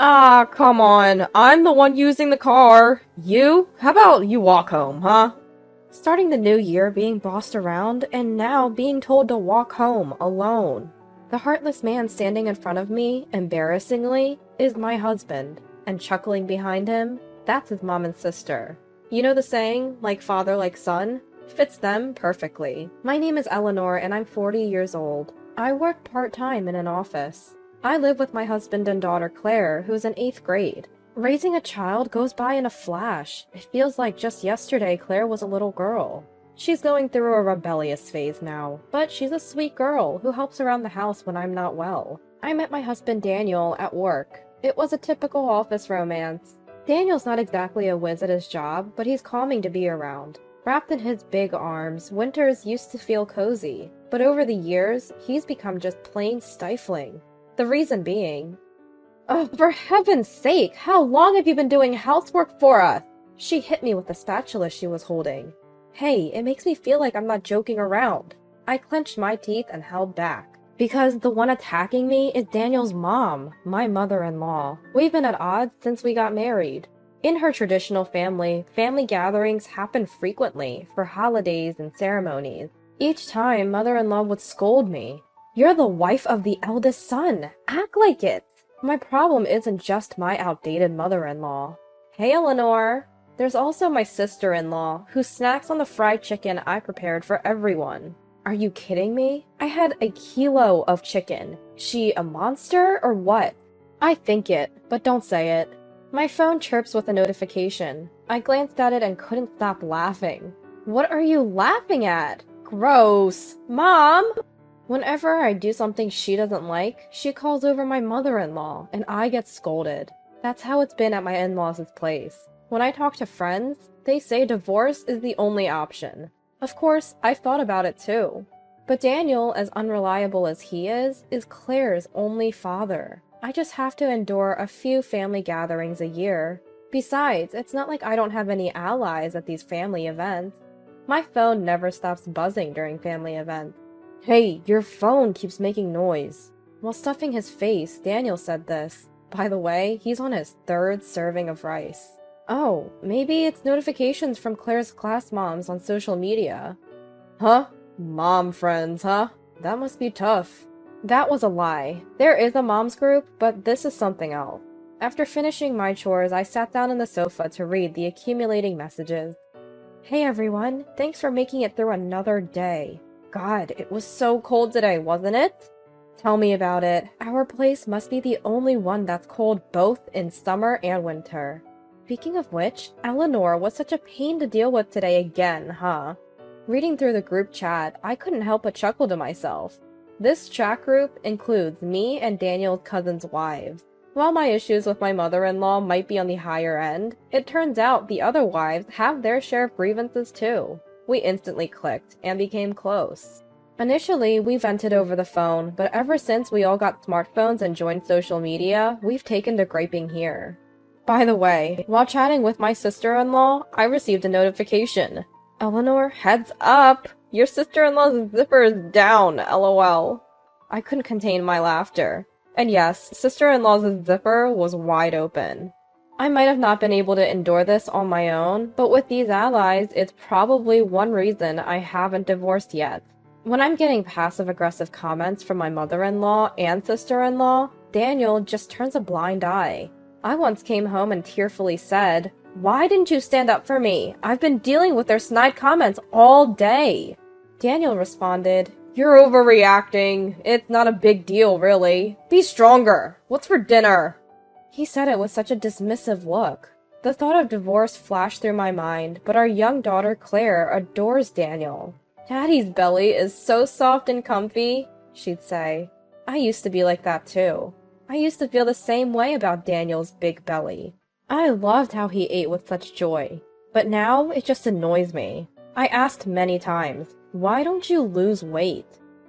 Ah, come on. I'm the one using the car. You? How about you walk home, huh? Starting the new year being bossed around, and now being told to walk home alone. The heartless man standing in front of me, embarrassingly, is my husband, and chuckling behind him, that's his mom and sister. You know the saying, like father, like son? Fits them perfectly. My name is Eleanor, and I'm 40 years old. I work part-time in an office. I live with my husband and daughter Claire, who's in 8th grade. Raising a child goes by in a flash. It feels like just yesterday Claire was a little girl. She's going through a rebellious phase now, but she's a sweet girl who helps around the house when I'm not well. I met my husband Daniel at work. It was a typical office romance. Daniel's not exactly a whiz at his job, but he's calming to be around. Wrapped in his big arms, winters used to feel cozy, but over the years, he's become just plain stifling. The reason being, oh, for heaven's sake, how long have you been doing housework for us? She hit me with the spatula she was holding. Hey, it makes me feel like I'm not joking around. I clenched my teeth and held back. Because the one attacking me is Daniel's mom, my mother-in-law. We've been at odds since we got married. In her traditional family, family gatherings happen frequently for holidays and ceremonies. Each time, mother-in-law would scold me. You're the wife of the eldest son. Act like it. My problem isn't just my outdated mother-in-law. Hey, Eleanor. There's also my sister-in-law, who snacks on the fried chicken I prepared for everyone. Are you kidding me? I had a kilo of chicken. She a monster or what? I think it, but don't say it. My phone chirps with a notification. I glanced at it and couldn't stop laughing. What are you laughing at? Gross. Mom! Whenever I do something she doesn't like, she calls over my mother-in-law, and I get scolded. That's how it's been at my in-laws' place. When I talk to friends, they say divorce is the only option. Of course, I've thought about it too. But Daniel, as unreliable as he is Claire's only father. I just have to endure a few family gatherings a year. Besides, it's not like I don't have any allies at these family events. My phone never stops buzzing during family events. Hey, your phone keeps making noise. While stuffing his face, Daniel said this. By the way, he's on his 3rd serving of rice. Oh, maybe it's notifications from Claire's class moms on social media. Huh? Mom friends, huh? That must be tough. That was a lie. There is a mom's group, but this is something else. After finishing my chores, I sat down on the sofa to read the accumulating messages. Hey everyone, thanks for making it through another day. God, it was so cold today, wasn't it? Tell me about it. Our place must be the only one that's cold both in summer and winter. Speaking of which, Eleanor was such a pain to deal with today again, huh? Reading through the group chat, I couldn't help but chuckle to myself. This chat group includes me and Daniel's cousins' wives. While my issues with my mother-in-law might be on the higher end, it turns out the other wives have their share of grievances too. We instantly clicked and became close. Initially, we vented over the phone, but ever since we all got smartphones and joined social media, we've taken to griping here. By the way, while chatting with my sister-in-law, I received a notification. Eleanor, heads up! Your sister-in-law's zipper is down, lol. I couldn't contain my laughter. And yes, sister-in-law's zipper was wide open. I might have not been able to endure this on my own, but with these allies, it's probably one reason I haven't divorced yet. When I'm getting passive-aggressive comments from my mother-in-law and sister-in-law, Daniel just turns a blind eye. I once came home and tearfully said, "Why didn't you stand up for me? I've been dealing with their snide comments all day." Daniel responded, "You're overreacting. It's not a big deal, really. Be stronger. What's for dinner?" He said it with such a dismissive look. The thought of divorce flashed through my mind, but our young daughter Claire adores Daniel. "Daddy's belly is so soft and comfy," she'd say. I used to be like that too. I used to feel the same way about Daniel's big belly. I loved how he ate with such joy. But now it just annoys me. I asked many times, "Why don't you lose weight?"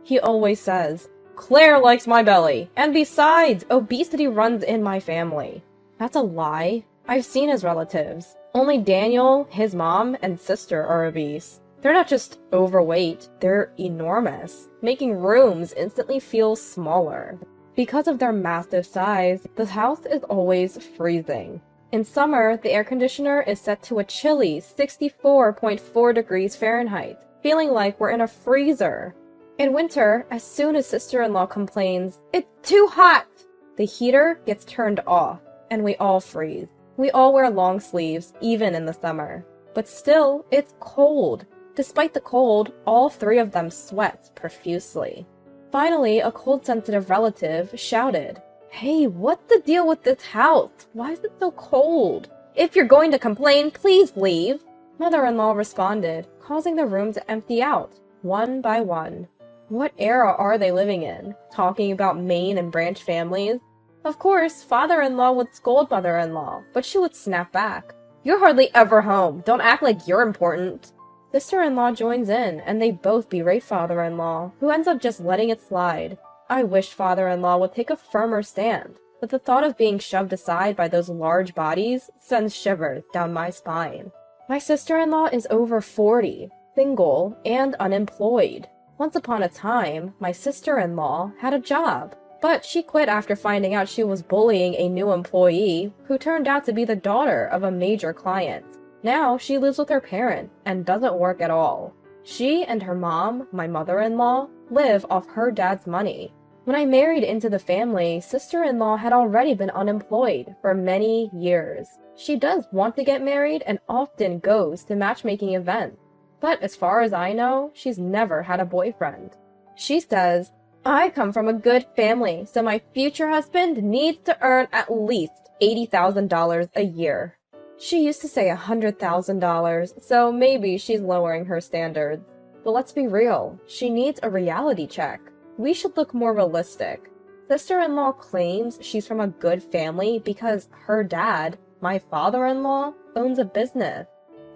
He always says, "Claire likes my belly, and besides, obesity runs in my family." That's a lie. I've seen his relatives. Only Daniel, his mom, and sister are obese. They're not just overweight, they're enormous, making rooms instantly feel smaller. Because of their massive size, the house is always freezing. In summer, the air conditioner is set to a chilly 64.4 degrees Fahrenheit, feeling like we're in a freezer. In winter, as soon as sister-in-law complains, "It's too hot!" the heater gets turned off, and we all freeze. We all wear long sleeves, even in the summer. But still, it's cold. Despite the cold, all three of them sweat profusely. Finally, a cold-sensitive relative shouted, "Hey, what's the deal with this house? Why is it so cold? If you're going to complain, please leave." Mother-in-law responded, causing the room to empty out, one by one. What era are they living in? Talking about main and branch families? Of course, father-in-law would scold mother-in-law, but she would snap back. "You're hardly ever home. Don't act like you're important." Sister-in-law joins in, and they both berate father-in-law, who ends up just letting it slide. I wish father-in-law would take a firmer stand, but the thought of being shoved aside by those large bodies sends shivers down my spine. My sister-in-law is over 40, single, and unemployed. Once upon a time, my sister-in-law had a job, but she quit after finding out she was bullying a new employee who turned out to be the daughter of a major client. Now she lives with her parents and doesn't work at all. She and her mom, my mother-in-law, live off her dad's money. When I married into the family, sister-in-law had already been unemployed for many years. She does want to get married and often goes to matchmaking events. But as far as I know, she's never had a boyfriend. She says, "I come from a good family, so my future husband needs to earn at least $80,000 a year." She used to say $100,000, so maybe she's lowering her standards. But let's be real, she needs a reality check. We should look more realistic. Sister-in-law claims she's from a good family because her dad, my father-in-law, owns a business.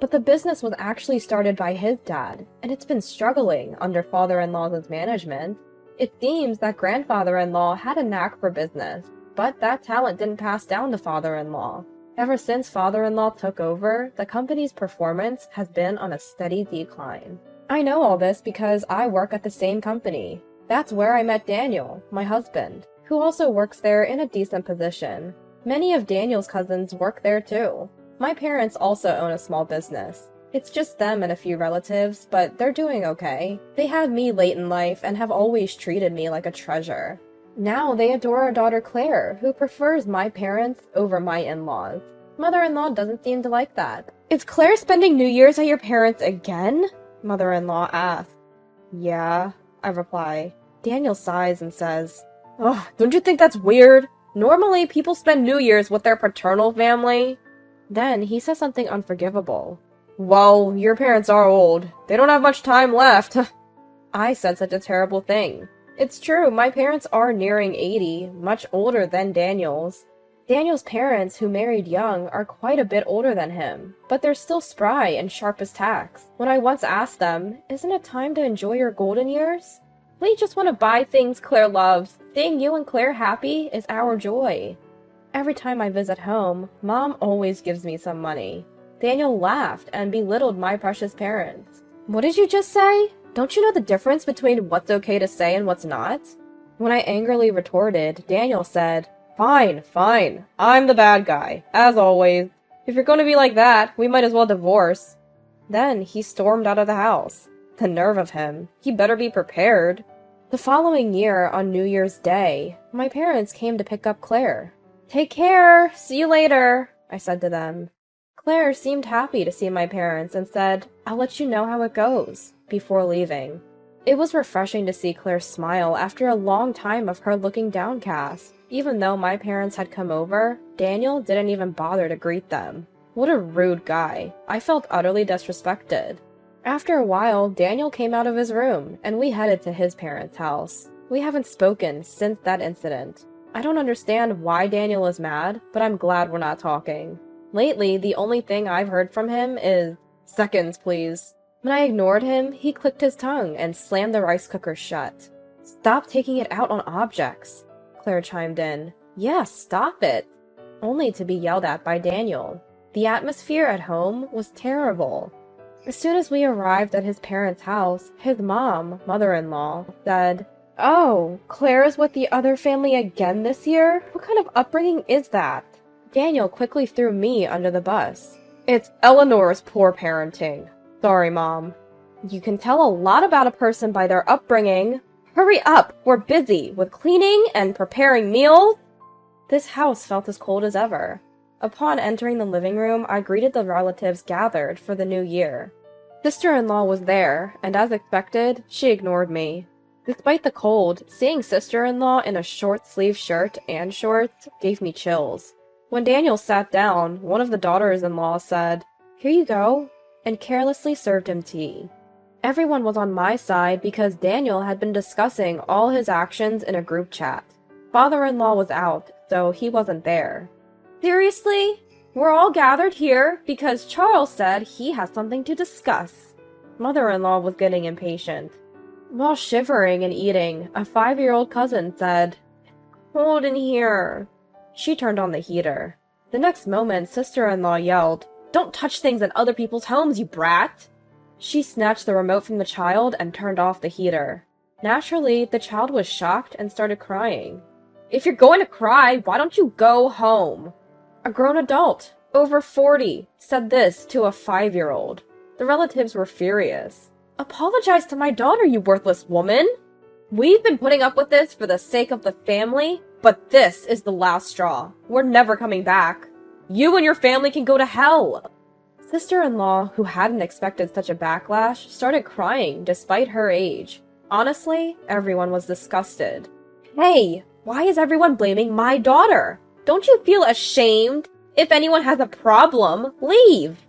But the business was actually started by his dad, and it's been struggling under father-in-law's management. It seems that grandfather-in-law had a knack for business, but that talent didn't pass down to father-in-law. Ever since father-in-law took over, the company's performance has been on a steady decline. I know all this because I work at the same company. That's where I met Daniel, my husband, who also works there in a decent position. Many of Daniel's cousins work there too. My parents also own a small business. It's just them and a few relatives, but they're doing okay. They had me late in life and have always treated me like a treasure. Now they adore our daughter Claire, who prefers my parents over my in-laws. Mother-in-law doesn't seem to like that. "Is Claire spending New Year's at your parents' again?" Mother-in-law asks. "Yeah," I reply. Daniel sighs and says, "Ugh, don't you think that's weird? Normally people spend New Year's with their paternal family." Then he says something unforgivable. "Well, your parents are old. They don't have much time left." I said such a terrible thing. It's true, my parents are nearing 80, much older than Daniel's. Daniel's parents, who married young, are quite a bit older than him, but they're still spry and sharp as tacks. When I once asked them, "Isn't it time to enjoy your golden years?" "We just want to buy things Claire loves. Seeing you and Claire happy is our joy." Every time I visit home, Mom always gives me some money. Daniel laughed and belittled my precious parents. "What did you just say? Don't you know the difference between what's okay to say and what's not?" When I angrily retorted, Daniel said, Fine, fine. I'm the bad guy, as always. If you're going to be like that, we might as well divorce." Then he stormed out of the house. The nerve of him. He better be prepared. The following year, on New Year's Day, my parents came to pick up Claire. "Take care! See you later!" I said to them. Claire seemed happy to see my parents and said, "I'll let you know how it goes," before leaving. It was refreshing to see Claire smile after a long time of her looking downcast. Even though my parents had come over, Daniel didn't even bother to greet them. What a rude guy. I felt utterly disrespected. After a while, Daniel came out of his room, and we headed to his parents' house. We haven't spoken since that incident. I don't understand why Daniel is mad, but I'm glad we're not talking. Lately, the only thing I've heard from him is, "Seconds, please." When I ignored him, he clicked his tongue and slammed the rice cooker shut. "Stop taking it out on objects," Claire chimed in. "Yes, stop it." Only to be yelled at by Daniel. The atmosphere at home was terrible. As soon as we arrived at his parents' house, his mom, mother-in-law, said, Oh, Claire's with the other family again this year? What kind of upbringing is that? Daniel quickly threw me under the bus. It's Eleanor's poor parenting. Sorry, Mom. You can tell a lot about a person by their upbringing. Hurry up, we're busy with cleaning and preparing meals. This house felt as cold as ever. Upon entering the living room, I greeted the relatives gathered for the new year. Sister-in-law was there, and as expected, she ignored me. Despite the cold, seeing sister-in-law in a short-sleeved shirt and shorts gave me chills. When Daniel sat down, one of the daughters-in-law said, "Here you go," and carelessly served him tea. Everyone was on my side because Daniel had been discussing all his actions in a group chat. Father-in-law was out, so he wasn't there. Seriously? We're all gathered here because Charles said he has something to discuss. Mother-in-law was getting impatient. While shivering and eating, a 5-year-old cousin said, "It's cold in here." She turned on the heater. The next moment, sister-in-law yelled, "Don't touch things in other people's homes, you brat!" She snatched the remote from the child and turned off the heater. Naturally, the child was shocked and started crying. "If you're going to cry, why don't you go home?" A grown adult, over 40, said this to a 5-year-old. The relatives were furious. "Apologize to my daughter, you worthless woman! We've been putting up with this for the sake of the family, but this is the last straw. We're never coming back. You and your family can go to hell!" Sister-in-law, who hadn't expected such a backlash, started crying despite her age. Honestly, everyone was disgusted. "Hey, why is everyone blaming my daughter? Don't you feel ashamed? If anyone has a problem, leave!"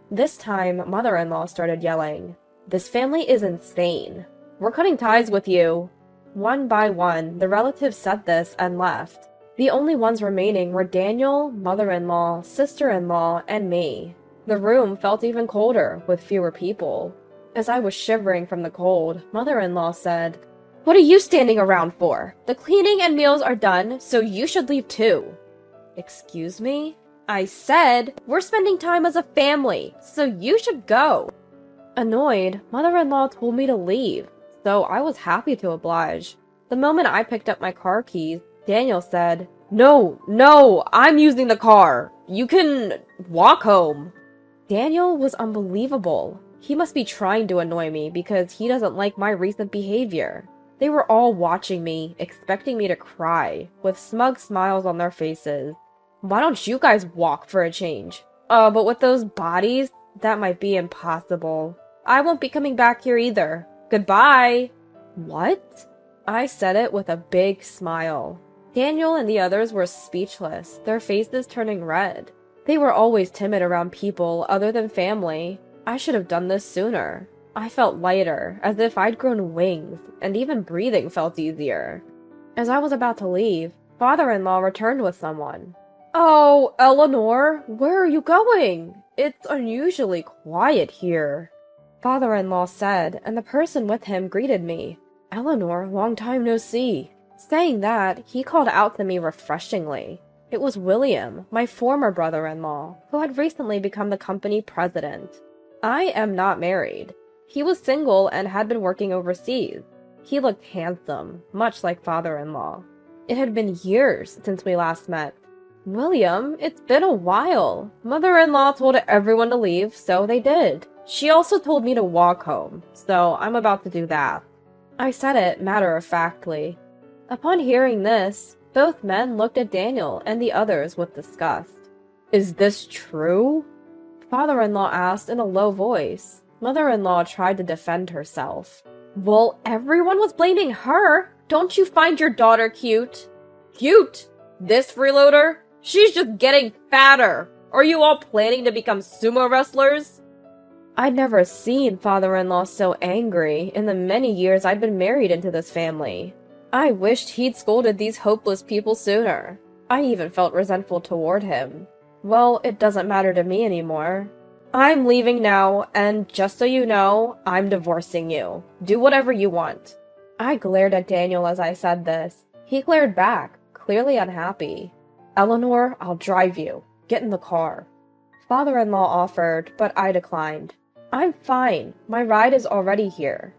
This time, mother-in-law started yelling, "This family is insane. We're cutting ties with you." One by one, the relatives said this and left. The only ones remaining were Daniel, mother-in-law, sister-in-law, and me. The room felt even colder, with fewer people. As I was shivering from the cold, mother-in-law said, "What are you standing around for? The cleaning and meals are done, so you should leave too." Excuse me? I said, we're spending time as a family, so you should go. Annoyed, mother-in-law told me to leave, so I was happy to oblige. The moment I picked up my car keys, Daniel said, No, I'm using the car. You can walk home." Daniel was unbelievable. He must be trying to annoy me because he doesn't like my recent behavior. They were all watching me, expecting me to cry, with smug smiles on their faces. "Why don't you guys walk for a change?" But with those bodies, that might be impossible. I won't be coming back here either. Goodbye." What? I said it with a big smile. Daniel and the others were speechless, their faces turning red. They were always timid around people other than family. I should have done this sooner. I felt lighter, as if I'd grown wings, and even breathing felt easier. As I was about to leave, father-in-law returned with someone. "Oh, Eleanor, where are you going? It's unusually quiet here," father-in-law said, and the person with him greeted me. "Eleanor, long time no see." Saying that, he called out to me refreshingly. It was William, my former brother-in-law, who had recently become the company president. I am not married. He was single and had been working overseas. He looked handsome, much like father-in-law. It had been years since we last met. "William, it's been a while. Mother-in-law told everyone to leave, so they did. She also told me to walk home, so I'm about to do that." I said it matter-of-factly. Upon hearing this, both men looked at Daniel and the others with disgust. "Is this true?" Father-in-law asked in a low voice. Mother-in-law tried to defend herself. "Well, everyone was blaming her. Don't you find your daughter cute?" "Cute? This freeloader? She's just getting fatter. Are you all planning to become sumo wrestlers?" I'd never seen father-in-law so angry in the many years I'd been married into this family. I wished he'd scolded these hopeless people sooner. I even felt resentful toward him. Well, it doesn't matter to me anymore. I'm leaving now, and just so you know, I'm divorcing you. Do whatever you want. I glared at Daniel as I said this. He glared back, clearly unhappy. "Eleanor, I'll drive you. Get in the car." Father-in-law offered, but I declined. "I'm fine. My ride is already here."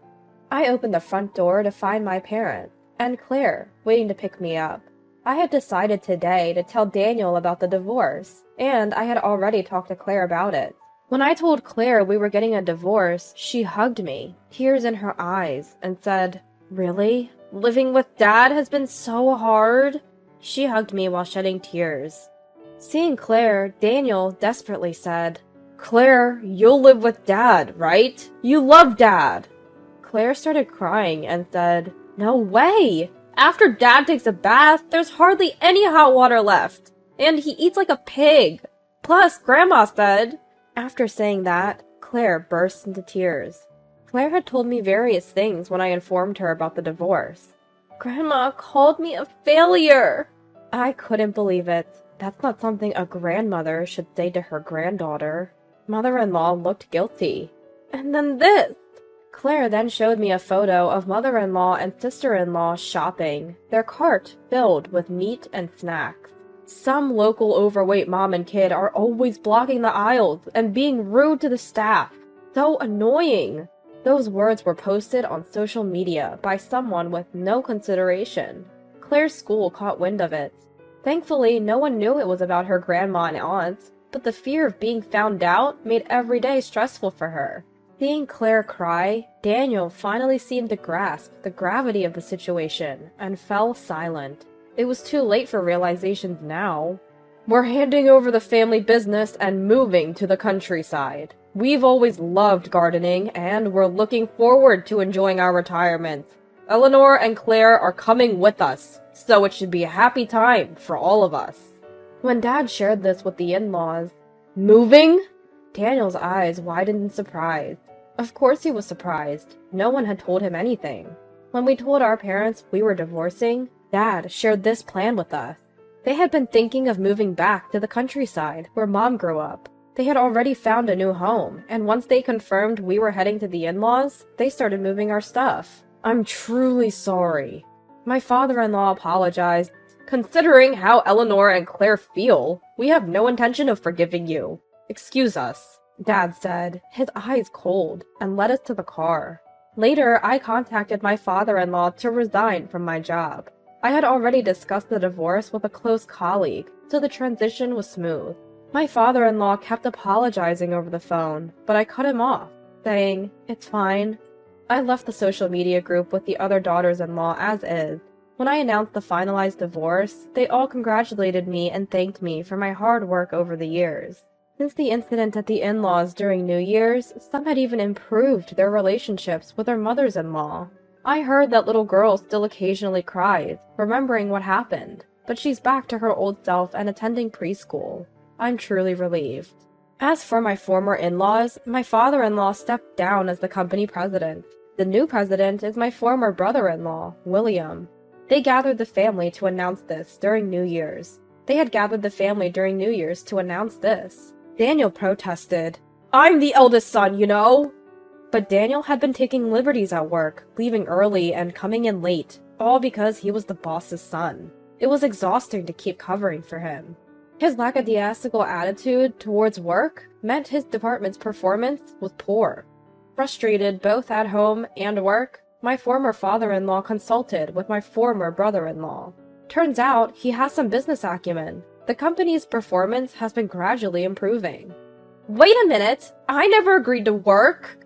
I opened the front door to find my parents. and Claire, waiting to pick me up. I had decided today to tell Daniel about the divorce, and I had already talked to Claire about it. When I told Claire we were getting a divorce, she hugged me, tears in her eyes, and said, "Really? Living with Dad has been so hard?" She hugged me while shedding tears. Seeing Claire, Daniel desperately said, "Claire, you'll live with Dad, right? You love Dad." Claire started crying and said, "No way! After Dad takes a bath, there's hardly any hot water left, and he eats like a pig. Plus, Grandma said..." After saying that, Claire burst into tears. Claire had told me various things when I informed her about the divorce. "Grandma called me a failure." I couldn't believe it. That's not something a grandmother should say to her granddaughter. Mother-in-law looked guilty. And then this! Claire then showed me a photo of mother-in-law and sister-in-law shopping, their cart filled with meat and snacks. Some local overweight mom and kid are always blocking the aisles and being rude to the staff. So annoying! Those words were posted on social media by someone with no consideration. Claire's school caught wind of it. Thankfully, no one knew it was about her grandma and aunts, but the fear of being found out made every day stressful for her. Seeing Claire cry, Daniel finally seemed to grasp the gravity of the situation and fell silent. It was too late for realizations now. "We're handing over the family business and moving to the countryside. We've always loved gardening, and we're looking forward to enjoying our retirement. Eleanor and Claire are coming with us, so it should be a happy time for all of us." When Dad shared this with the in-laws, "Moving?" Daniel's eyes widened in surprise. Of course he was surprised. No one had told him anything. When we told our parents we were divorcing, Dad shared this plan with us. They had been thinking of moving back to the countryside, where Mom grew up. They had already found a new home, and once they confirmed we were heading to the in-laws, they started moving our stuff. "I'm truly sorry." My father-in-law apologized. "Considering how Eleanor and Claire feel, we have no intention of forgiving you. Excuse us," Dad said, his eyes cold, and led us to the car. Later, I contacted my father-in-law to resign from my job. I had already discussed the divorce with a close colleague, so the transition was smooth. My father-in-law kept apologizing over the phone, but I cut him off, saying, "It's fine." I left the social media group with the other daughters-in-law as is. When I announced the finalized divorce, they all congratulated me and thanked me for my hard work over the years. Since the incident at the in-laws during New Year's, some had even improved their relationships with their mothers-in-law. I heard that little girl still occasionally cries, remembering what happened, but she's back to her old self and attending preschool. I'm truly relieved. As for my former in-laws, my father-in-law stepped down as the company president. The new president is my former brother-in-law, William. They gathered the family to announce this during New Year's. They had gathered the family during New Year's to announce this. Daniel protested, "I'm the eldest son, you know!" But Daniel had been taking liberties at work, leaving early and coming in late, all because he was the boss's son. It was exhausting to keep covering for him. His lackadaisical attitude towards work meant his department's performance was poor. Frustrated both at home and work, my former father-in-law consulted with my former brother-in-law. Turns out he has some business acumen. The company's performance has been gradually improving. "Wait a minute! I never agreed to work!"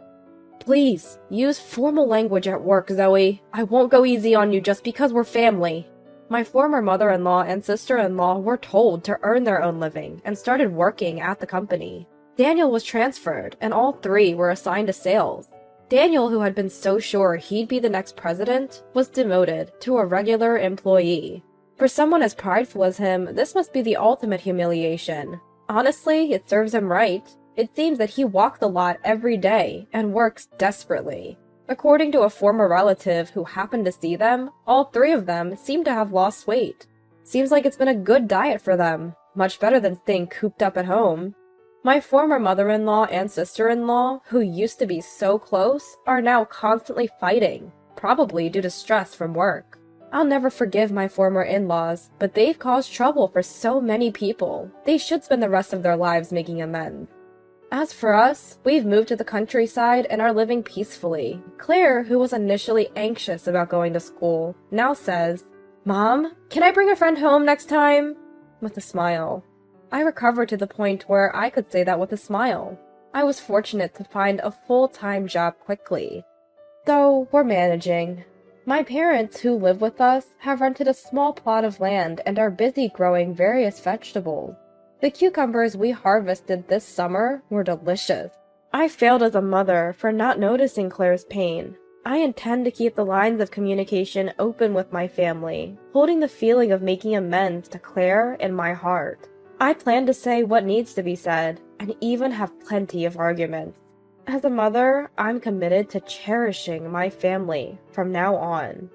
"Please, use formal language at work, Zoe. I won't go easy on you just because we're family." My former mother-in-law and sister-in-law were told to earn their own living and started working at the company. Daniel was transferred, and all three were assigned to sales. Daniel, who had been so sure he'd be the next president, was demoted to a regular employee. For someone as prideful as him, this must be the ultimate humiliation. Honestly, it serves him right. It seems that he walks a lot every day and works desperately. According to a former relative who happened to see them, all three of them seem to have lost weight. Seems like it's been a good diet for them, much better than staying cooped up at home. My former mother-in-law and sister-in-law, who used to be so close, are now constantly fighting, probably due to stress from work. I'll never forgive my former in-laws, but they've caused trouble for so many people. They should spend the rest of their lives making amends. As for us, we've moved to the countryside and are living peacefully. Claire, who was initially anxious about going to school, now says, "Mom, can I bring a friend home next time?" With a smile. I recovered to the point where I could say that with a smile. I was fortunate to find a full-time job quickly. Though we're managing. My parents, who live with us, have rented a small plot of land and are busy growing various vegetables. The cucumbers we harvested this summer were delicious. I failed as a mother for not noticing Claire's pain. I intend to keep the lines of communication open with my family, holding the feeling of making amends to Claire in my heart. I plan to say what needs to be said, and even have plenty of arguments. As a mother, I'm committed to cherishing my family from now on.